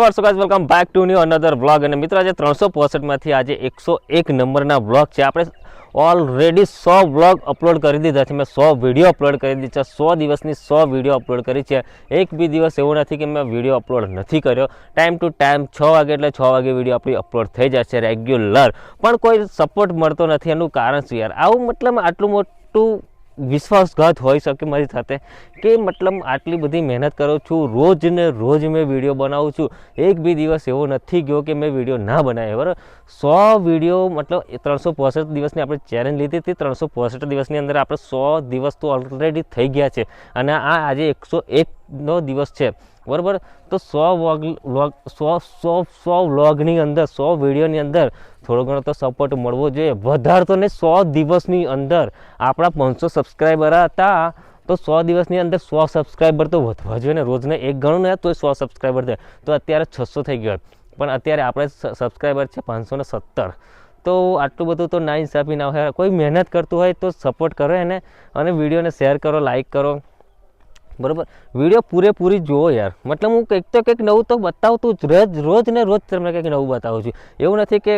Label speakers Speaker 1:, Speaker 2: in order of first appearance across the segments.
Speaker 1: So guys welcome back to new another vlog અને મિત્રો આજે 365 માંથી આજે 101 નંબરના વ્લોગ છે. આપણે ઓલરેડી 100 વ્લોગ અપલોડ કરી દીધા છે. મેં 100 વિડીયો અપલોડ કરી દીધા છે. 100 દિવસની 100 વિડીયો અપલોડ કરી છે. એક બી દિવસ એવો નથી કે મેં વિડીયો અપલોડ નથી કર્યો. ટાઈમ ટુ ટાઈમ 6 વાગે એટલે 6 વાગે વિડીયો આપણી અપલોડ થઈ જશે રેગ્યુલર. પણ કોઈ સપોર્ટ મળતો નથી. એનું કારણ શું યાર? આવું મતલબ આટલું મોટું વિશ્વાસઘાત હોઈ શકે મારી સાથે કે મતલબ આટલી બધી મહેનત કરું છું, રોજ ને રોજ મેં વિડીયો બનાવું છું. એક બી દિવસ એવો નથી ગયો કે મેં વિડીયો ના બનાવ્યો. બરાબર, 100 વિડીયો મતલબ 365 દિવસની આપણે ચેલેન્જ લીધી હતી. 365 દિવસની અંદર આપણે 100 દિવસ તો ઓલરેડી થઈ ગયા છે અને આ આજે 101નો દિવસ છે. બરાબર, તો 100 વ્લોગની અંદર 100 વિડીયોની અંદર થોડો ઘણો તો સપોર્ટ મળવો જોઈએ. વધારે તો ને 100 દિવસની અંદર આપણા 500 સબસ્ક્રાઈબર હતા તો 100 દિવસની અંદર 100 સબસ્ક્રાઈબર તો વધવા જોઈએ ને. રોજને એક ગણું ને તો 100 સબસ્ક્રાઈબર થાય તો અત્યારે 600 થઈ ગયો. પણ અત્યારે આપણે સબસ્ક્રાઈબર છે 517. તો આટલું બધું તો ના ઇન્સાફી ના હોય. કોઈ મહેનત કરતું હોય તો સપોર્ટ કરો એને અને વિડીયોને શેર કરો, લાઈક કરો. બરાબર, વિડીયો પૂરેપૂરી જુઓ યાર. મતલબ હું કંઈક તો કંઈક નવું તો બતાવતું જ રોજ ને રોજ તમને કંઈક નવું બતાવું છું. એવું નથી કે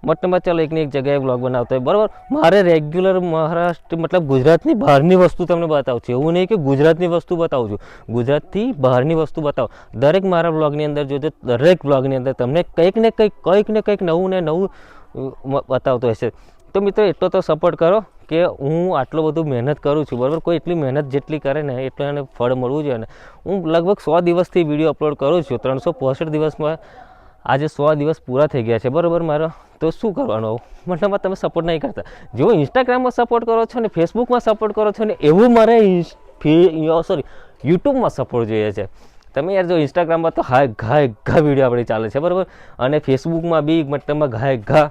Speaker 1: મતલબ ચાલો એકની એક જગ્યાએ બ્લોગ બનાવતો હોય. બરાબર, મારે રેગ્યુલર મહારાષ્ટ્ર મતલબ ગુજરાતની બહારની વસ્તુ તમને બતાવું છું. એવું નહીં કે ગુજરાતની વસ્તુ બતાવું છું, ગુજરાતથી બહારની વસ્તુ બતાવું. દરેક મારા બ્લોગની અંદર જોજો, દરેક બ્લોગની અંદર તમને કંઈક ને કંઈક નવું ને નવું બતાવતો હશે. તો મિત્રો એટલો તો સપોર્ટ કરો કે હું આટલું બધું મહેનત કરું છું. બરાબર, કોઈ એટલી મહેનત જેટલી કરે ને એટલું એને ફળ મળવું જોઈએ ને. હું લગભગ 100 દિવસથી વિડીયો અપલોડ કરું છું. 365 દિવસમાં આજે 100 દિવસ પૂરા થઈ ગયા છે. બરાબર, મારો તો શું કરવાનું? મતલબ તમે સપોર્ટ નહીં કરતા. જેવો ઇન્સ્ટાગ્રામમાં સપોર્ટ કરો છો ને, ફેસબુકમાં સપોર્ટ કરો છો ને, એવું મારે યુટ્યુબમાં સપોર્ટ જોઈએ છે. તમે યાર જો ઇન્સ્ટાગ્રામમાં તો ઘા વિડીયો આપણી ચાલે છે. બરાબર, અને ફેસબુકમાં બી મતલબમાં ઘા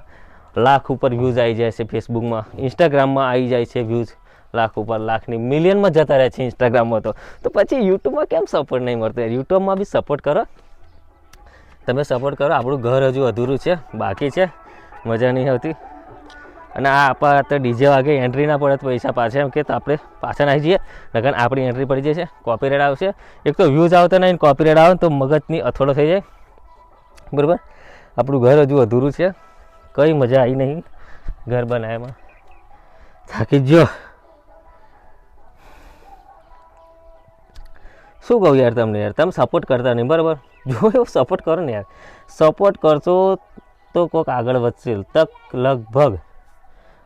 Speaker 1: લાખ ઉપર વ્યૂઝ આવી જાય છે. ફેસબુકમાં, ઇન્સ્ટાગ્રામમાં આવી જાય છે વ્યૂઝ લાખ ઉપર, લાખની મિલિયનમાં જતા રહે છે ઇન્સ્ટાગ્રામમાં. તો પછી યુટ્યુબમાં કેમ સપોર્ટ નહીં મળતો? યુટ્યુબમાં બી સપોર્ટ કરો, તમે સપોર્ટ કરો. આપણું ઘર હજુ અધૂરું છે, બાકી છે, મજા નહીં આવતી. અને આ આપણા તો ડીજે વાગે એન્ટ્રી ના પડે તો પૈસા પાછા એમ કે તો આપણે પાછા નાખી જઈએ, નકર આપણી એન્ટ્રી પડી જશે, કોપીરાઇટ આવશે. એક તો વ્યૂઝ આવતા નહીં, કોપીરાઇટ આવે તો મગજની અથોડો થઈ જાય. બરાબર, આપણું ઘર હજુ અધૂરું છે, કંઈ મજા આવી નહીં ઘર બનાવવામાં. થાકી ગયો. શું કહું યાર તમને? યાર તમે સપોર્ટ કરતા નહીં. બરાબર, જો એવો સપોર્ટ કરો ને યાર. સપોર્ટ કરશો તો કોઈક આગળ વધશે. લગભગ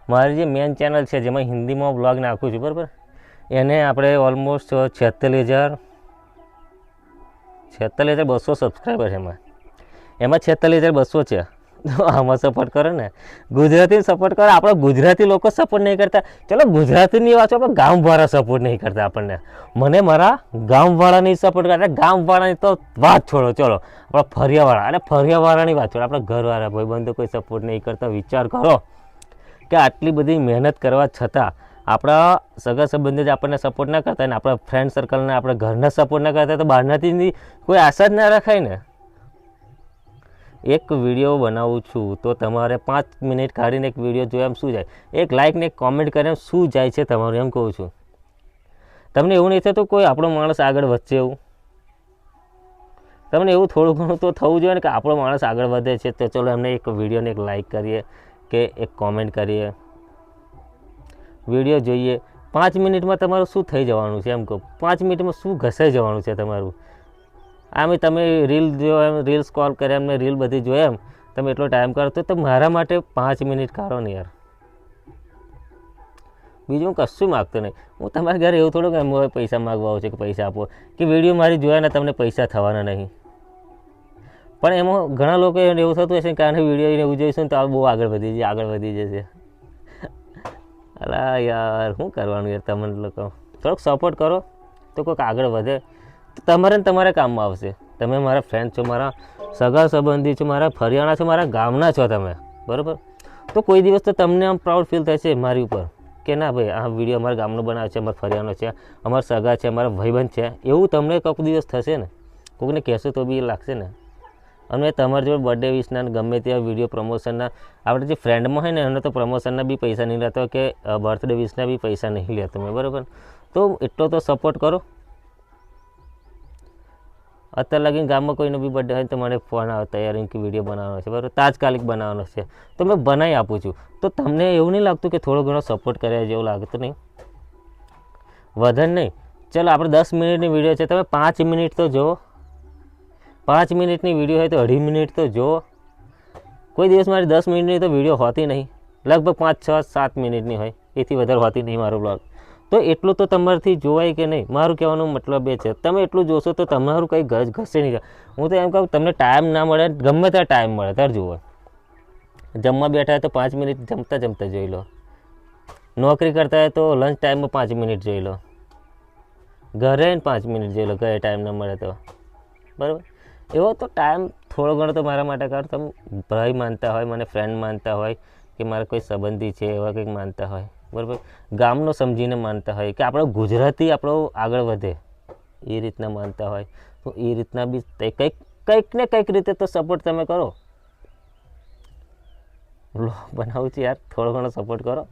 Speaker 1: મારી જે મેન ચેનલ છે જેમાં હિન્દીમાં બ્લોગ નાખું છું, બરાબર, એને આપણે ઓલમોસ્ટ 46,200 સબસ્ક્રાઈબર છે. એમાં 46,200 છે. તો આમાં સપોર્ટ કરો ને. ગુજરાતી સપોર્ટ કરો. આપણે ગુજરાતી લોકો સપોર્ટ નહીં કરતા. ચલો ગુજરાતીની વાત, આપણે ગામવાળા સપોર્ટ નહીં કરતા આપણને. મને મારા ગામવાળા નહીં સપોર્ટ કરતા. ગામવાળાની તો વાત છોડો, ચલો આપણા ફરિયાવાળા, અને ફરિયાવાળાની વાત છોડો, આપણા ઘરવાળા ભાઈબંધો કોઈ સપોર્ટ નહીં કરતા. વિચાર કરો કે આટલી બધી મહેનત કરવા છતાં આપણા સગા સંબંધી જ આપણને સપોર્ટ ના કરતા ને આપણા ફ્રેન્ડ સર્કલને આપણા ઘરના સપોર્ટ ના કરતા તો બહારનાથી કોઈ આશા જ ના રખાય ને. એક વિડીયો બનાવું છું તો તમારે 5 મિનિટ કાઢીને એક વિડીયો જોયા એમ શું જાય? એક લાઇક ને એક કોમેન્ટ કરે એમ શું જાય છે તમારું? એમ કહું છું. તમને એવું નહીં થતું કોઈ આપણો માણસ આગળ વધશે? એવું તમને એવું થોડું ઘણું તો થવું જોઈએ ને કે આપણો માણસ આગળ વધે છે તો ચલો એમને એક વિડીયોને એક લાઇક કરીએ કે એક કોમેન્ટ કરીએ, વિડીયો જોઈએ. 5 મિનિટમાં તમારું શું થઈ જવાનું છે? એમ કહો, 5 મિનિટમાં શું ઘસાઈ જવાનું છે તમારું? આમ તમે રીલ જોયો એમ, રીલ સ્ક્રોલ કરે એમને, રીલ બધી જોયા એમ તમે એટલો ટાઈમ કાઢો તો મારા માટે 5 મિનિટ કાઢો ને યાર. બીજું હું કશું માગતો નહીં. હું તમારા ઘરે એવું થોડું કે હું પૈસા માગવા આવું છે કે પૈસા આપો, કે વિડીયો મારી જોયા ને તમને પૈસા થવાના નહીં. પણ એમાં ઘણા લોકો એવું થતું હશે કે આને વિડીયો એવું જોઈશું તો બહુ આગળ વધી જશે. અલા યાર શું કરવાનું યાર? તમને લોકો થોડોક સપોર્ટ કરો તો કોઈક આગળ વધે, તો તમારે ને તમારા કામમાં આવશે. તમે મારા ફ્રેન્ડ છો, મારા સગા સંબંધી છો, મારા ફરિયાણા છો, મારા ગામના છો તમે. બરાબર, તો કોઈ દિવસ તો તમને આમ પ્રાઉડ ફીલ થશે મારી ઉપર કે ના ભાઈ આ વિડીયો અમારા ગામનો બનાવે છે, અમારા ફરિયાનો છે, અમારા સગા છે, અમારા ભાઈબંધ છે. એવું તમને કોઈક દિવસ થશે ને, કોઈને કહેશો તો બી લાગશે ને. અને તમારી જોડે બર્થડે વિશના ગમે ત્યાં વિડીયો પ્રમોશનના, આપણે જે ફ્રેન્ડમાં હોય ને એને તો પ્રમોશનના બી પૈસા નહીં લેતો, કે બર્થડે વિશના બી પૈસા નહીં લેતો મેં. બરાબર, તો એટલો તો સપોર્ટ કરો. અત્યારે લગીને ગામમાં કોઈનો બી બર્થડે હોય તો મને ફોન આવે તૈયારી કે વિડીયો બનાવવાનો છે બરાબર, તાત્કાલિક બનાવવાનો છે તો મેં બનાવી આપું છું. તો તમને એવું નહીં લાગતું કે થોડો ઘણો સપોર્ટ કર્યા જેવું લાગતું નહીં? વધારે નહીં. ચલો આપણે 10 મિનિટની વિડીયો છે, તમે 5 મિનિટ તો જુઓ. 5 મિનિટની વિડીયો હોય તો 2.5 મિનિટ તો જુઓ. કોઈ દિવસ મારી 10 મિનિટની તો વિડીયો હોતી નહીં, લગભગ 5, 6, 7 મિનિટની હોય, એથી વધારે હોતી નહીં મારો બ્લોગ. તો એટલું તો તમારાથી જોવાય કે નહીં? મારું કહેવાનો મતલબ એ છે, તમે એટલું જોશો તો તમારું કંઈ ઘસે નહીં. હું તો એમ કહું તમને ટાઈમ ના મળે, ગમે ત્યાં ટાઈમ મળે ત્યારે જુઓ. જમવા બેઠા હોય તો 5 મિનિટ જમતા જમતા જોઈ લો. નોકરી કરતા હોય તો લંચ ટાઈમમાં 5 મિનિટ જોઈ લો. ઘરે 5 મિનિટ જોઈ લો, ઘરે ટાઈમ ના મળે તો. બરાબર, એવો તો ટાઈમ થોડો ઘણો તો મારા માટે કર. તમે ભાઈ માનતા હોય, મને ફ્રેન્ડ માનતા હોય, કે મારા કોઈ સંબંધી છે એવા કંઈક માનતા હોય, બરાબર, ગામનો સમજીને માનતા હોય, કે આપણો ગુજરાતી આપણો આગળ વધે એ રીતના માનતા હોય, તો એ રીતના બી કંઈક ને કંઈક રીતે તો સપોર્ટ તમે કરો. બનાવું છું યાર, થોડો ઘણો સપોર્ટ કરો.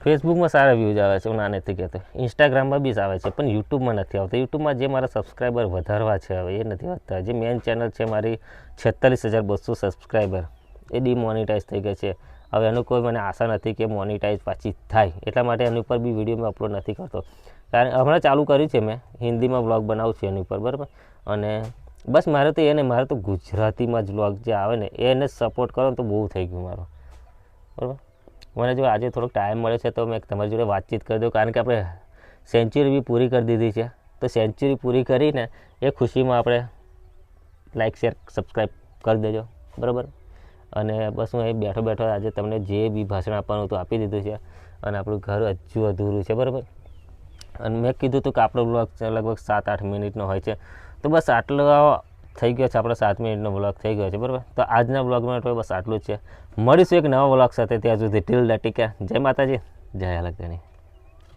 Speaker 1: ફેસબુકમાં સારા વ્યૂઝ આવે છે, હું ના નથી કહેતો. ઇન્સ્ટાગ્રામમાં બી આવે છે, પણ યુટ્યુબમાં નથી આવતા. યુટ્યુબમાં જે મારા સબસ્ક્રાઈબર વધારવા છે હવે એ નથી વધતા. જે મેઇન ચેનલ છે મારી 46,200 સબસ્ક્રાઈબર, એ ડિમોનિટાઈઝ થઈ ગઈ છે. હવે એનું કોઈ મને આશા નથી કે મોનિટાઈઝ પાછી થાય, એટલા માટે એની ઉપર બી વિડીયો મેં અપલોડ નથી કરતો. કારણ હમણાં ચાલુ કર્યું છે મેં, હિન્દીમાં વ્લોગ બનાવું છું એની ઉપર, બરાબર. અને બસ મારે તો એને મારે તો ગુજરાતીમાં જ વ્લોગ જે આવે ને એને સપોર્ટ કરો તો બહુ થઈ ગયું મારું, બરાબર. મને જો આજે થોડોક ટાઈમ મળે છે તો મેં તમારી જોડે વાતચીત કરી દઉં, કારણ કે આપણે સેન્ચુરી બી પૂરી કરી દીધી છે. તો સેન્ચુરી પૂરી કરીને એ ખુશીમાં આપણે લાઈક, શેર, સબસ્ક્રાઈબ કરી દેજો, બરાબર. અને બસ હું અહીં બેઠો બેઠો આજે તમને જે બી ભાષણ આપવાનું હતું આપી દીધું છે. અને આપણું ઘર હજુ અધૂરું છે, બરાબર. અને મેં કીધું હતું કે આપણો બ્લોગ લગભગ 7-8 મિનિટનો હોય છે, તો બસ આટલો થઈ ગયો છે, આપણો 7 મિનિટનો બ્લોગ થઈ ગયો છે, બરાબર. તો આજના બ્લોગમાં તો બસ આટલું જ છે. મળીશું એક નવા બ્લોગ સાથે. ત્યાં સુધી ટીલ ધ ટેક કેર. જય માતાજી, જય અલગ ધણી.